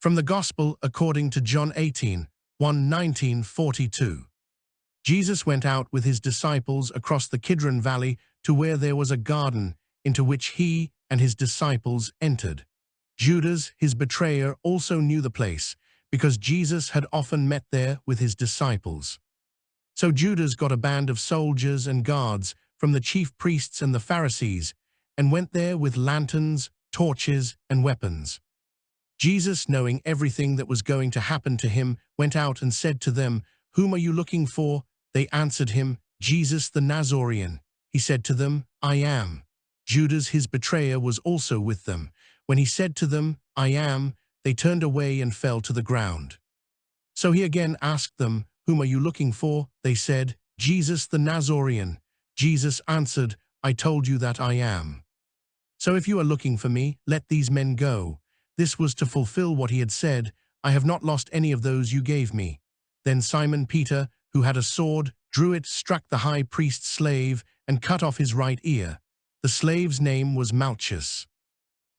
From the Gospel according to John 18, 1:19-42. Jesus went out with his disciples across the Kidron Valley to where there was a garden, into which he and his disciples entered. Judas, his betrayer, also knew the place, because Jesus had often met there with his disciples. So Judas got a band of soldiers and guards from the chief priests and the Pharisees, and went there with lanterns, torches, and weapons. Jesus, knowing everything that was going to happen to him, went out and said to them, "Whom are you looking for?" They answered him, "Jesus the Nazarene." He said to them, "I am." Judas, his betrayer, was also with them. When he said to them, "I am," they turned away and fell to the ground. So he again asked them, "Whom are you looking for?" They said, "Jesus the Nazarene." Jesus answered, "I told you that I am. So if you are looking for me, let these men go." This was to fulfill what he had said, "I have not lost any of those you gave me." Then Simon Peter, who had a sword, drew it, struck the high priest's slave, and cut off his right ear. The slave's name was Malchus.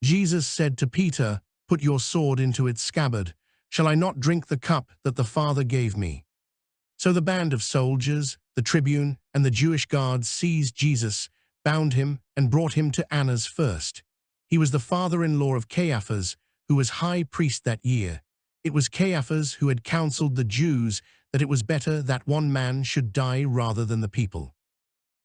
Jesus said to Peter, "Put your sword into its scabbard. Shall I not drink the cup that the Father gave me?" So the band of soldiers, the tribune, and the Jewish guards seized Jesus, bound him, and brought him to Annas first. He was the father-in-law of Caiaphas, who was high priest that year. It was Caiaphas who had counseled the Jews that it was better that one man should die rather than the people.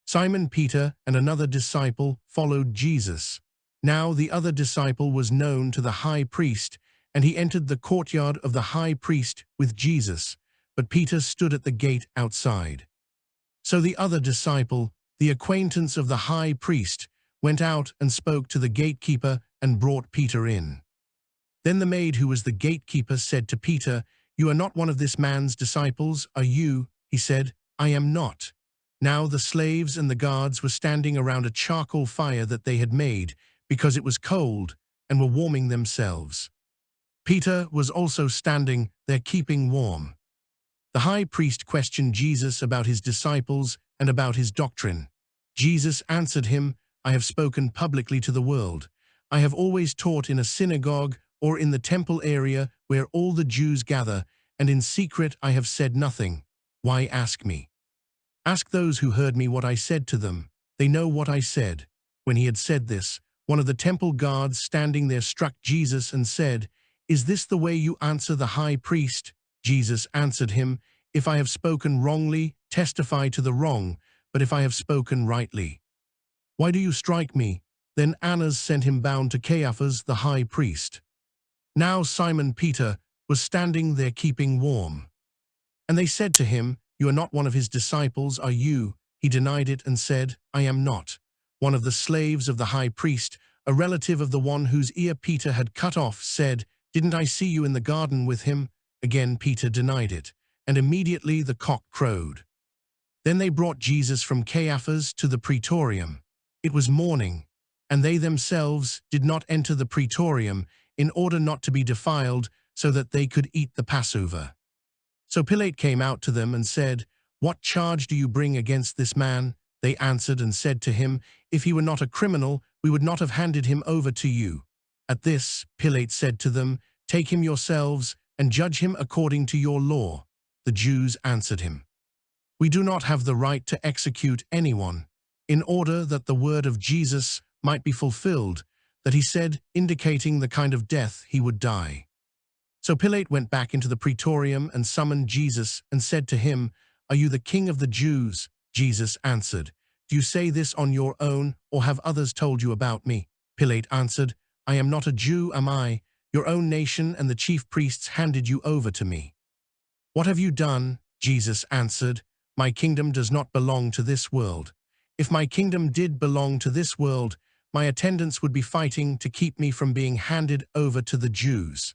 Simon Peter and another disciple followed Jesus. Now the other disciple was known to the high priest, and he entered the courtyard of the high priest with Jesus, but Peter stood at the gate outside. So the other disciple, the acquaintance of the high priest, went out and spoke to the gatekeeper and brought Peter in. Then the maid who was the gatekeeper said to Peter, "You are not one of this man's disciples, are you?" He said, "I am not." Now the slaves and the guards were standing around a charcoal fire that they had made, because it was cold, and were warming themselves. Peter was also standing there keeping warm. The high priest questioned Jesus about his disciples and about his doctrine. Jesus answered him, "I have spoken publicly to the world. I have always taught in a synagogue or in the temple area where all the Jews gather, and in secret I have said nothing. Why ask me? Ask those who heard me what I said to them. They know what I said." When he had said this, one of the temple guards standing there struck Jesus and said, "Is this the way you answer the high priest?" Jesus answered him, "If I have spoken wrongly, testify to the wrong, but if I have spoken rightly. Why do you strike me?" Then Annas sent him bound to Caiaphas the high priest. Now Simon Peter was standing there keeping warm. And they said to him, "You are not one of his disciples, are you?" He denied it and said, "I am not." One of the slaves of the high priest, a relative of the one whose ear Peter had cut off, said, "Didn't I see you in the garden with him?" Again Peter denied it, and immediately the cock crowed. Then they brought Jesus from Caiaphas to the praetorium. It was morning, and they themselves did not enter the praetorium in order not to be defiled, so that they could eat the Passover. So Pilate came out to them and said, "What charge do you bring against this man?" They answered and said to him, "If he were not a criminal, we would not have handed him over to you." At this, Pilate said to them, "Take him yourselves and judge him according to your law." The Jews answered him, "We do not have the right to execute anyone," in order that the word of Jesus might be fulfilled, that he said, indicating the kind of death he would die. So Pilate went back into the praetorium and summoned Jesus and said to him, "Are you the king of the Jews?" Jesus answered, "Do you say this on your own, or have others told you about me?" Pilate answered, "I am not a Jew, am I? Your own nation and the chief priests handed you over to me." "What have you done?" Jesus answered, "My kingdom does not belong to this world. If my kingdom did belong to this world, my attendants would be fighting to keep me from being handed over to the Jews.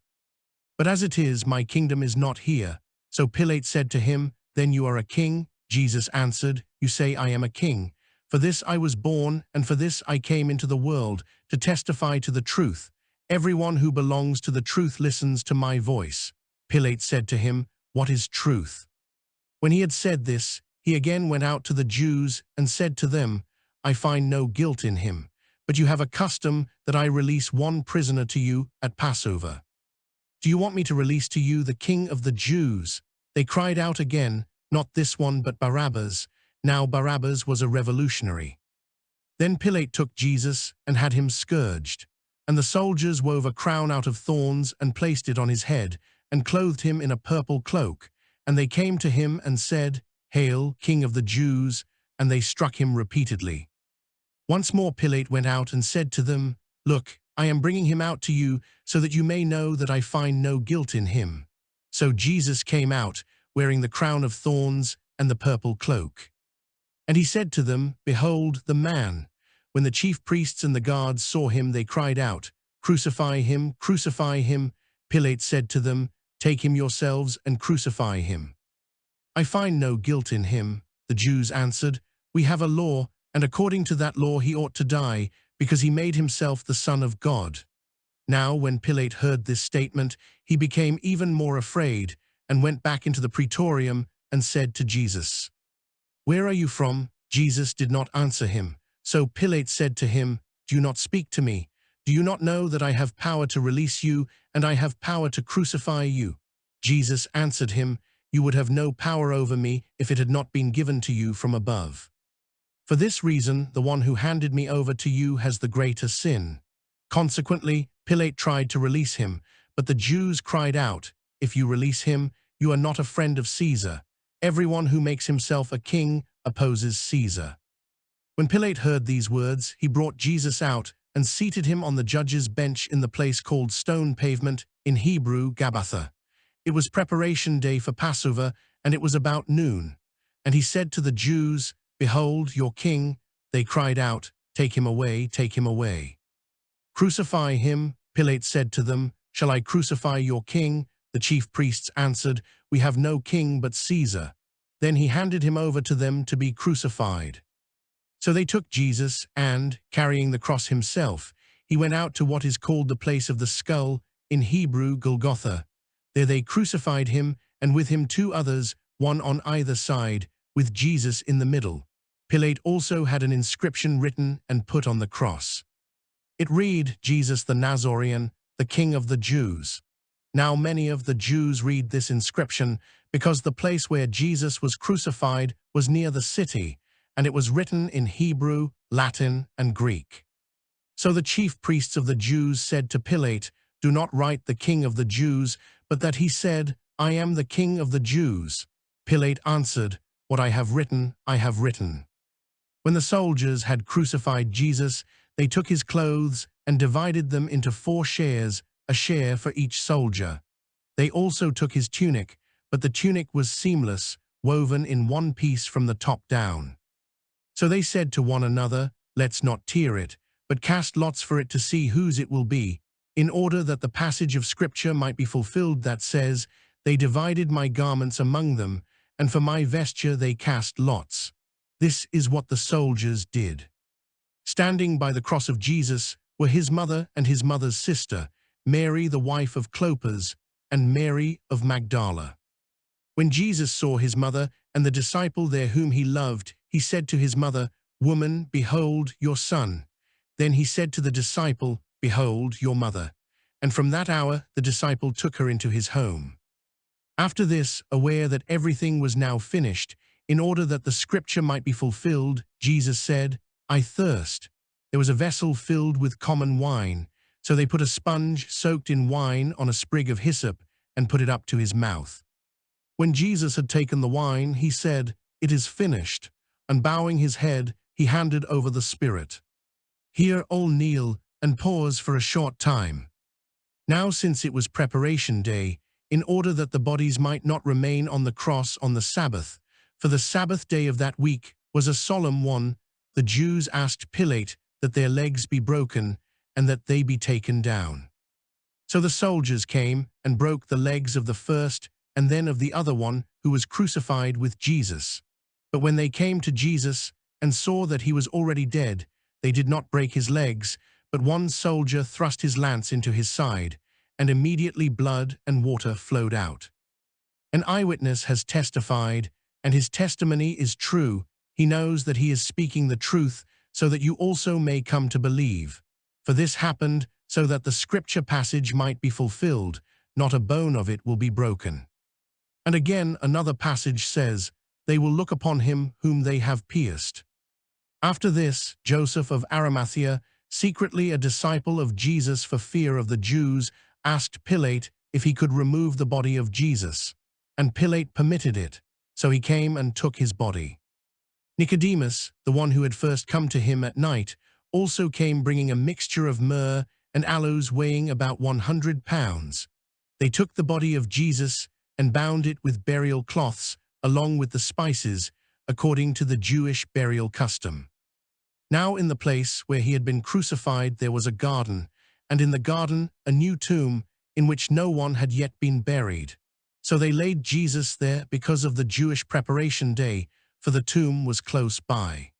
But as it is, my kingdom is not here." So Pilate said to him, "Then you are a king?" Jesus answered, "You say I am a king. For this I was born, and for this I came into the world, to testify to the truth. Everyone who belongs to the truth listens to my voice." Pilate said to him, "What is truth?" When he had said this, he again went out to the Jews and said to them, "I find no guilt in him, but you have a custom that I release one prisoner to you at Passover." "Do you want me to release to you the King of the Jews?" They cried out again, "Not this one, but Barabbas." Now Barabbas was a revolutionary. Then Pilate took Jesus and had him scourged. And the soldiers wove a crown out of thorns and placed it on his head, and clothed him in a purple cloak. And they came to him and said, "Hail, King of the Jews!" And they struck him repeatedly. Once more Pilate went out and said to them, "Look, I am bringing him out to you, so that you may know that I find no guilt in him." So Jesus came out, wearing the crown of thorns and the purple cloak. And he said to them, "Behold the man." When the chief priests and the guards saw him, they cried out, "Crucify him, crucify him." Pilate said to them, "Take him yourselves and crucify him." "I find no guilt in him," the Jews answered. "We have a law, and according to that law he ought to die, because he made himself the Son of God." Now when Pilate heard this statement, he became even more afraid, and went back into the praetorium and said to Jesus, "Where are you from?" Jesus did not answer him. So Pilate said to him, "Do you not speak to me? Do you not know that I have power to release you, and I have power to crucify you?" Jesus answered him, "You would have no power over me if it had not been given to you from above. For this reason, the one who handed me over to you has the greater sin." Consequently, Pilate tried to release him, but the Jews cried out, "If you release him, you are not a friend of Caesar. Everyone who makes himself a king opposes Caesar." When Pilate heard these words, he brought Jesus out and seated him on the judge's bench in the place called Stone Pavement, in Hebrew, Golgotha. It was preparation day for Passover, and it was about noon. And he said to the Jews, "Behold your king." They cried out, "Take him away, take him away." "Crucify him," Pilate said to them. "Shall I crucify your king?" The chief priests answered, "We have no king but Caesar." Then he handed him over to them to be crucified. So they took Jesus, and, carrying the cross himself, he went out to what is called the place of the skull, in Hebrew, Golgotha. There they crucified him, and with him two others, one on either side, with Jesus in the middle. Pilate also had an inscription written and put on the cross. It read, "Jesus the Nazarene, the King of the Jews." Now many of the Jews read this inscription, because the place where Jesus was crucified was near the city, and it was written in Hebrew, Latin, and Greek. So the chief priests of the Jews said to Pilate, "Do not write the King of the Jews, but that he said, 'I am the King of the Jews.'" Pilate answered, "What I have written, I have written." When the soldiers had crucified Jesus, they took his clothes and divided them into 4 shares, a share for each soldier. They also took his tunic, but the tunic was seamless, woven in one piece from the top down. So they said to one another, "Let's not tear it, but cast lots for it to see whose it will be," in order that the passage of Scripture might be fulfilled that says, "They divided my garments among them, and for my vesture they cast lots." This is what the soldiers did. Standing by the cross of Jesus were his mother and his mother's sister, Mary the wife of Clopas, and Mary of Magdala. When Jesus saw his mother and the disciple there whom he loved, he said to his mother, "Woman, behold your son." Then he said to the disciple, "Behold your mother." And from that hour the disciple took her into his home. After this, aware that everything was now finished, in order that the scripture might be fulfilled, Jesus said, "I thirst." There was a vessel filled with common wine, so they put a sponge soaked in wine on a sprig of hyssop and put it up to his mouth. When Jesus had taken the wine, he said, "It is finished," and bowing his head, he handed over the spirit. Here all kneel and pause for a short time. Now since it was preparation day, in order that the bodies might not remain on the cross on the Sabbath, for the Sabbath day of that week was a solemn one, the Jews asked Pilate that their legs be broken and that they be taken down. So the soldiers came and broke the legs of the first and then of the other one who was crucified with Jesus. But when they came to Jesus and saw that he was already dead, they did not break his legs, but one soldier thrust his lance into his side, and immediately blood and water flowed out. An eyewitness has testified, and his testimony is true. He knows that he is speaking the truth, so that you also may come to believe. For this happened so that the scripture passage might be fulfilled. not a bone of it will be broken. And again another passage says, they will look upon him whom they have pierced. After this, Joseph of Arimathea, secretly a disciple of Jesus for fear of the Jews, asked Pilate if he could remove the body of Jesus. And Pilate permitted it, so he came and took his body. Nicodemus, the one who had first come to him at night, also came bringing a mixture of myrrh and aloes weighing about 100 pounds. They took the body of Jesus and bound it with burial cloths, along with the spices, according to the Jewish burial custom. Now in the place where he had been crucified there was a garden, and in the garden a new tomb, in which no one had yet been buried. So they laid Jesus there because of the Jewish preparation day, for the tomb was close by.